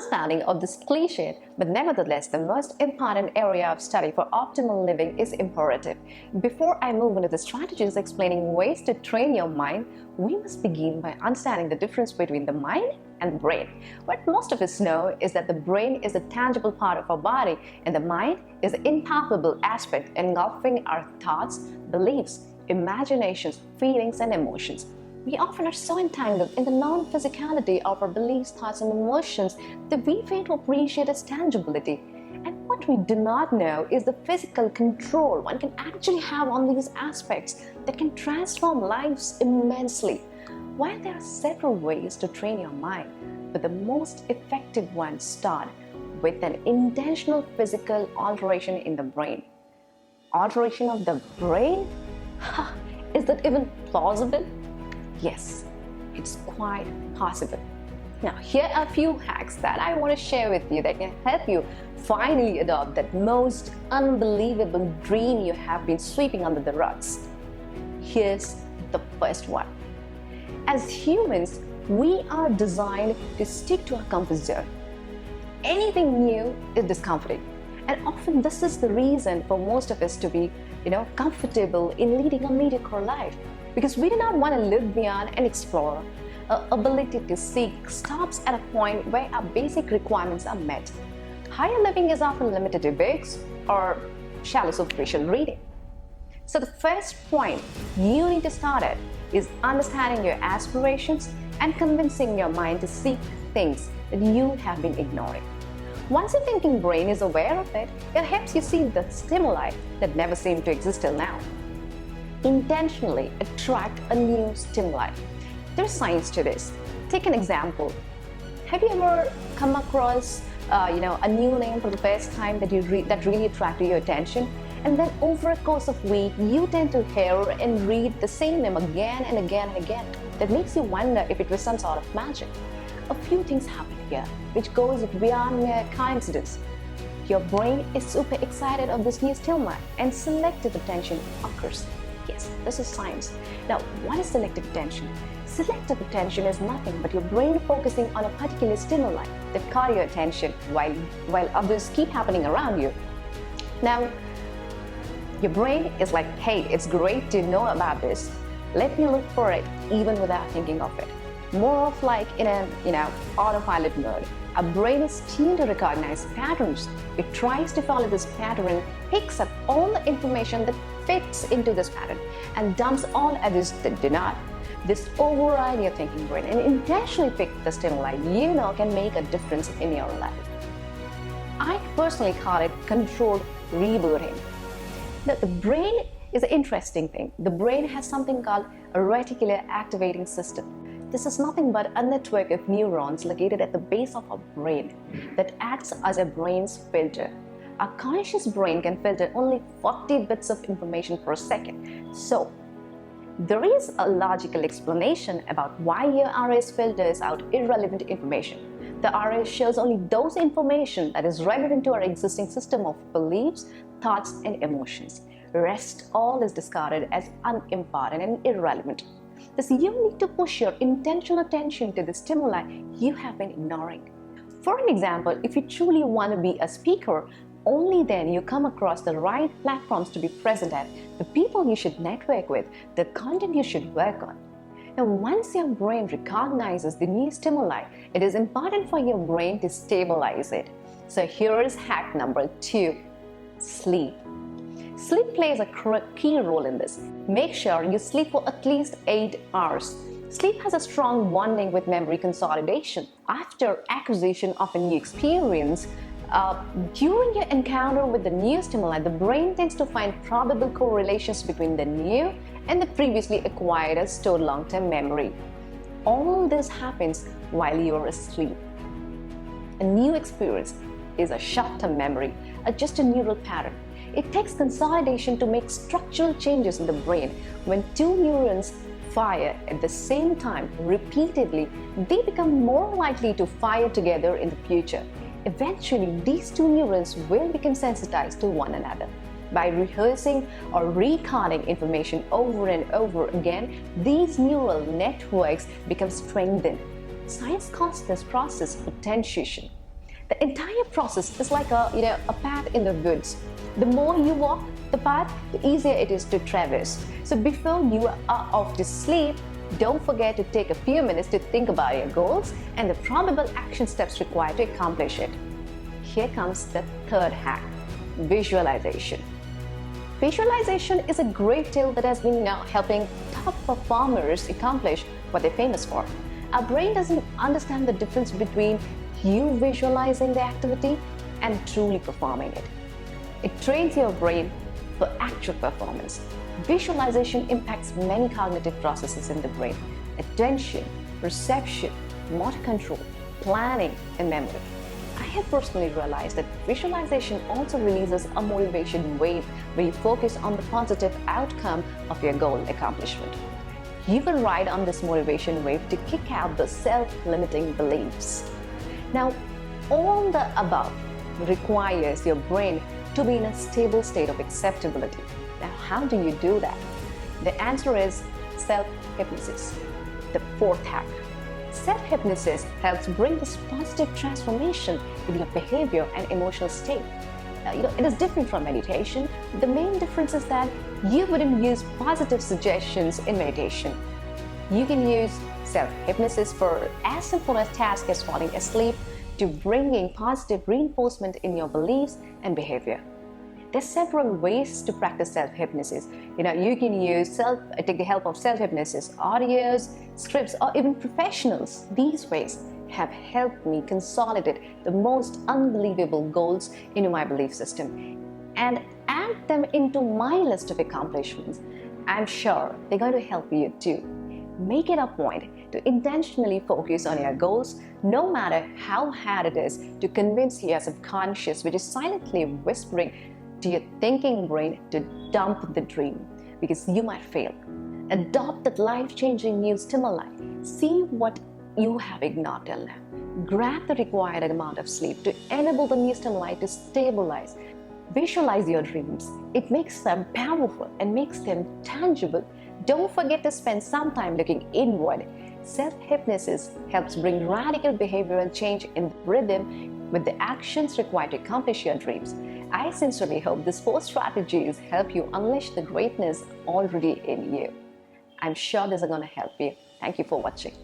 understanding of this cliche, but nevertheless the most important area of study for optimal living is imperative. Before I move into the strategies explaining ways to train your mind, we must begin by understanding the difference between the mind and the brain. What most of us know is that the brain is a tangible part of our body and the mind is the impalpable aspect engulfing our thoughts, beliefs, imaginations, feelings, and emotions. We often are so entangled in the non-physicality of our beliefs, thoughts, and emotions that we fail to appreciate its tangibility. And what we do not know is the physical control one can actually have on these aspects that can transform lives immensely. While there are several ways to train your mind, but the most effective ones start with an intentional physical alteration in the brain. Alteration of the brain? Is that even plausible? Yes, it's quite possible. Now, here are a few hacks that I want to share with you that can help you finally adopt that most unbelievable dream you have been sweeping under the rugs. Here's the first one. As humans, we are designed to stick to our comfort zone. Anything new is discomforting. And often this is the reason for most of us to be, comfortable in leading a mediocre life. Because we do not want to live beyond and explore. Our ability to seek stops at a point where our basic requirements are met. Higher living is often limited to books or shallow superficial reading. So the first point you need to start at is understanding your aspirations and convincing your mind to seek things that you have been ignoring. Once your thinking brain is aware of it, it helps you see the stimuli that never seemed to exist till now. Intentionally attract a new stimuli. There's science to this. Take an example. Have you ever come across a new name for the first time that really attracted your attention? And then over a course of week, you tend to hear and read the same name again and again and again. That makes you wonder if it was some sort of magic. A few things happen here, which goes beyond mere coincidence. Your brain is super excited of this new stimuli and selective attention occurs. Yes, this is science. Now, what is selective attention? Selective attention is nothing but your brain focusing on a particular stimuli that caught your attention while others keep happening around you. Now, your brain is like, hey, it's great to know about this. Let me look for it even without thinking of it. More of like in an autopilot mode. Our brain is tuned to recognize patterns. It tries to follow this pattern, picks up all the information that fits into this pattern and dumps all others that do not. This override your thinking brain and intentionally pick the stimuli can make a difference in your life. I personally call it controlled rebooting. Now, the brain is an interesting thing. The brain has something called a reticular activating system. This is nothing but a network of neurons located at the base of our brain that acts as a brain's filter. Our conscious brain can filter only 40 bits of information per second. So, there is a logical explanation about why your RS filters out irrelevant information. The RS shows only those information that is relevant to our existing system of beliefs, thoughts, and emotions. The rest all is discarded as unimportant and irrelevant. Thus, you need to push your intentional attention to the stimuli you have been ignoring. For an example, if you truly want to be a speaker, only then you come across the right platforms to be present at, the people you should network with, the content you should work on. Now, once your brain recognizes the new stimuli, it is important for your brain to stabilize it. So here is hack number 2, sleep. Sleep plays a key role in this. Make sure you sleep for at least 8 hours. Sleep has a strong bonding with memory consolidation. After acquisition of a new experience, during your encounter with the new stimuli, the brain tends to find probable correlations between the new and the previously acquired or stored long-term memory. All this happens while you are asleep. A new experience is a short-term memory, just a neural pattern. It takes consolidation to make structural changes in the brain. When two neurons fire at the same time repeatedly, they become more likely to fire together in the future. Eventually, these two neurons will become sensitized to one another. By rehearsing or recording information over and over again, these neural networks become strengthened. Science calls this process potentiation. The entire process is like a path in the woods. The more you walk the path, the easier it is to traverse. So before you are off to sleep, don't forget to take a few minutes to think about your goals and the probable action steps required to accomplish it. Here comes the third hack: visualization. Visualization is a great tool that has been now helping top performers accomplish what they're famous for. Our brain doesn't understand the difference between you visualizing the activity and truly performing it. It trains your brain for actual performance. Visualization impacts many cognitive processes in the brain: attention, perception, motor control, planning, and memory. I have personally realized that visualization also releases a motivation wave where you focus on the positive outcome of your goal accomplishment. You will ride on this motivation wave to kick out the self-limiting beliefs. Now, all the above requires your brain to be in a stable state of acceptability. Now, how do you do that? The answer is self-hypnosis, the fourth hack. Self-hypnosis helps bring this positive transformation in your behavior and emotional state. It is different from meditation. The main difference is that you wouldn't use positive suggestions in meditation. You can use self-hypnosis for as simple a task as falling asleep to bringing positive reinforcement in your beliefs and behavior. There's several ways to practice self-hypnosis. You can take the help of self-hypnosis audios, scripts, or even professionals. These ways have helped me consolidate the most unbelievable goals into my belief system and add them into my list of accomplishments. I'm sure they're going to help you too. Make it a point to intentionally focus on your goals, no matter how hard it is to convince your subconscious, which is silently whispering to your thinking brain to dump the dream, because you might fail. Adopt that life-changing new stimuli. See what you have ignored till now. Grab the required amount of sleep to enable the new stimuli to stabilize. Visualize your dreams. It makes them powerful and makes them tangible. Don't forget to spend some time looking inward. Self-hypnosis helps bring radical behavioral change in rhythm with the actions required to accomplish your dreams. I sincerely hope these 4 strategies help you unleash the greatness already in you. I'm sure these are going to help you. Thank you for watching.